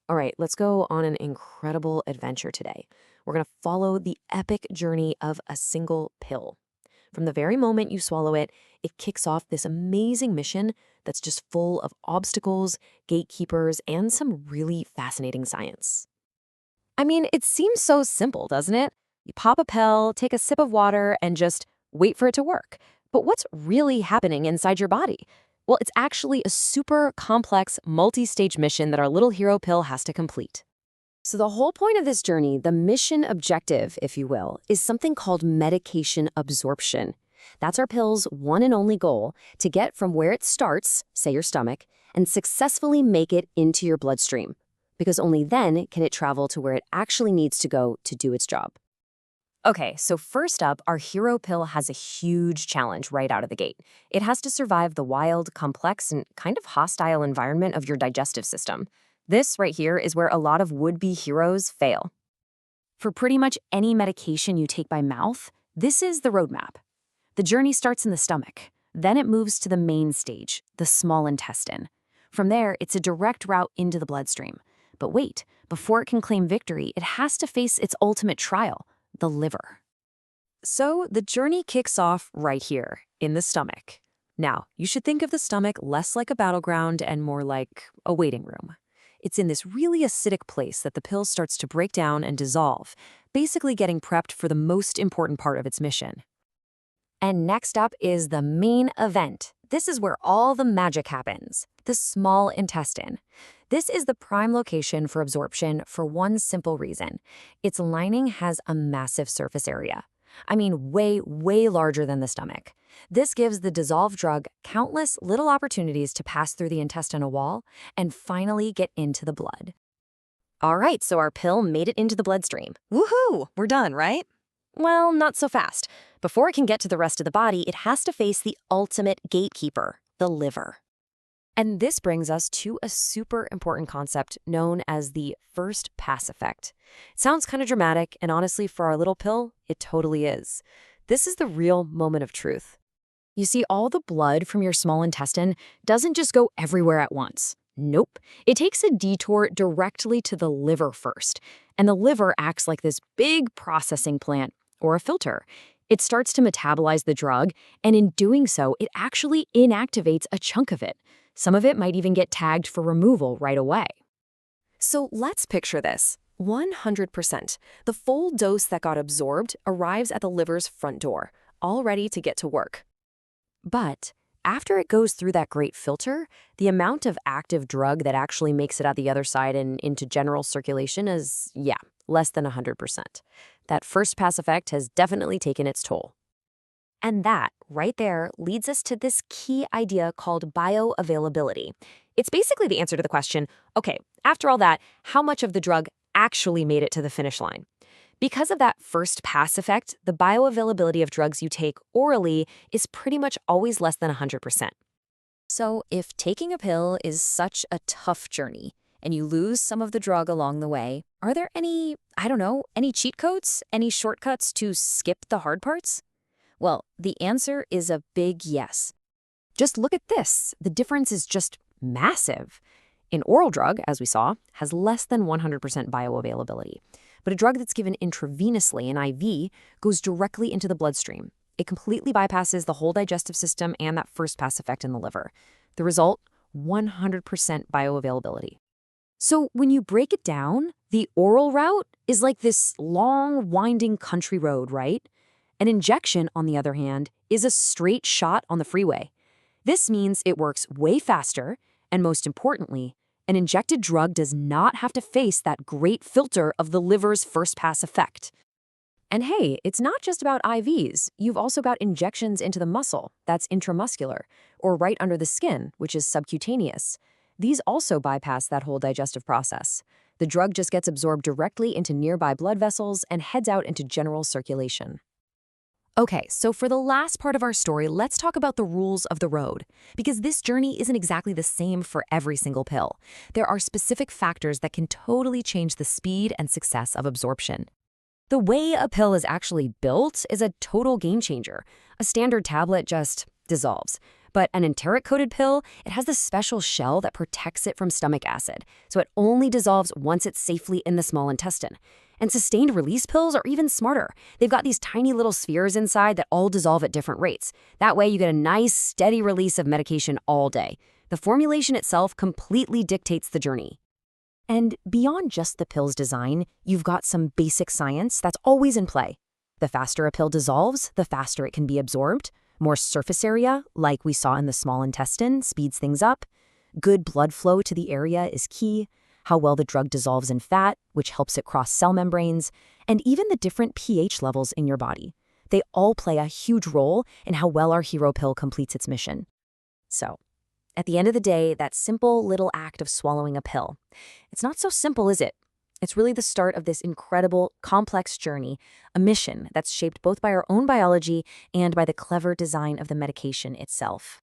All right, let's go on an incredible adventure today. We're going to follow the epic journey of a single pill. From the very moment you swallow it, it kicks off this amazing mission that's just full of obstacles, gatekeepers, and some really fascinating science. I mean, it seems so simple, doesn't it? You pop a pill, take a sip of water, and just wait for it to work. But what's really happening inside your body? Well, it's actually a super complex, multi-stage mission that our little hero pill has to complete. So the whole point of this journey, the mission objective, if you will, is something called medication absorption. That's our pill's one and only goal, to get from where it starts, say your stomach, and successfully make it into your bloodstream. Because only then can it travel to where it actually needs to go to do its job. Okay, so first up, our hero pill has a huge challenge right out of the gate. It has to survive the wild, complex, and kind of hostile environment of your digestive system. This right here is where a lot of would-be heroes fail. For pretty much any medication you take by mouth, this is the roadmap. The journey starts in the stomach. Then it moves to the main stage, the small intestine. From there, it's a direct route into the bloodstream. But wait, before it can claim victory, it has to face its ultimate trial, the liver. So the journey kicks off right here, in the stomach. Now, you should think of the stomach less like a battleground and more like a waiting room. It's in this really acidic place that the pill starts to break down and dissolve, basically getting prepped for the most important part of its mission. And next up is the main event. This is where all the magic happens, the small intestine. This is the prime location for absorption for one simple reason. Its lining has a massive surface area. I mean, way, way larger than the stomach. This gives the dissolved drug countless little opportunities to pass through the intestinal wall and finally get into the blood. All right, so our pill made it into the bloodstream. Woohoo! We're done, right? Well, not so fast. Before it can get to the rest of the body, it has to face the ultimate gatekeeper, the liver. And this brings us to a super important concept known as the first pass effect. It sounds kind of dramatic, and honestly, for our little pill, it totally is. This is the real moment of truth. You see, all the blood from your small intestine doesn't just go everywhere at once. Nope. It takes a detour directly to the liver first. And the liver acts like this big processing plant, or a filter. It starts to metabolize the drug, and in doing so, it actually inactivates a chunk of it. Some of it might even get tagged for removal right away. So let's picture this. 100%. The full dose that got absorbed arrives at the liver's front door, all ready to get to work. But after it goes through that great filter, the amount of active drug that actually makes it out the other side and into general circulation is, less than 100%. That first pass effect has definitely taken its toll. And that, right there, leads us to this key idea called bioavailability. It's basically the answer to the question, okay, after all that, how much of the drug actually made it to the finish line? Because of that first pass effect, the bioavailability of drugs you take orally is pretty much always less than 100%. So if taking a pill is such a tough journey, and you lose some of the drug along the way, are there any cheat codes, any shortcuts to skip the hard parts? Well, the answer is a big yes. Just look at this. The difference is just massive. An oral drug, as we saw, has less than 100% bioavailability. But a drug that's given intravenously, an IV, goes directly into the bloodstream. It completely bypasses the whole digestive system and that first pass effect in the liver. The result, 100% bioavailability. So when you break it down, the oral route is like this long, winding country road, right? An injection, on the other hand, is a straight shot on the freeway. This means it works way faster, and most importantly, an injected drug does not have to face that great filter of the liver's first pass effect. And hey, it's not just about IVs. You've also got injections into the muscle, that's intramuscular, or right under the skin, which is subcutaneous. These also bypass that whole digestive process. The drug just gets absorbed directly into nearby blood vessels and heads out into general circulation. Okay, so for the last part of our story, let's talk about the rules of the road. Because this journey isn't exactly the same for every single pill. There are specific factors that can totally change the speed and success of absorption. The way a pill is actually built is a total game changer. A standard tablet just dissolves. But an enteric-coated pill, it has this special shell that protects it from stomach acid, so it only dissolves once it's safely in the small intestine. And sustained-release pills are even smarter. They've got these tiny little spheres inside that all dissolve at different rates. That way you get a nice, steady release of medication all day. The formulation itself completely dictates the journey. And beyond just the pill's design, you've got some basic science that's always in play. The faster a pill dissolves, the faster it can be absorbed. More surface area, like we saw in the small intestine, speeds things up. Good blood flow to the area is key. How well the drug dissolves in fat, which helps it cross cell membranes, and even the different pH levels in your body. They all play a huge role in how well our hero pill completes its mission. So, at the end of the day, that simple little act of swallowing a pill, it's not so simple, is it? It's really the start of this incredible, complex journey, a mission that's shaped both by our own biology and by the clever design of the medication itself.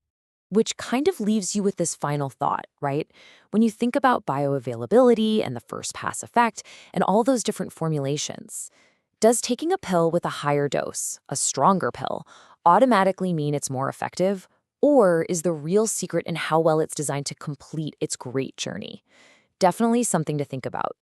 Which kind of leaves you with this final thought, right? When you think about bioavailability and the first pass effect and all those different formulations, does taking a pill with a higher dose, a stronger pill, automatically mean it's more effective? Or is the real secret in how well it's designed to complete its great journey? Definitely something to think about.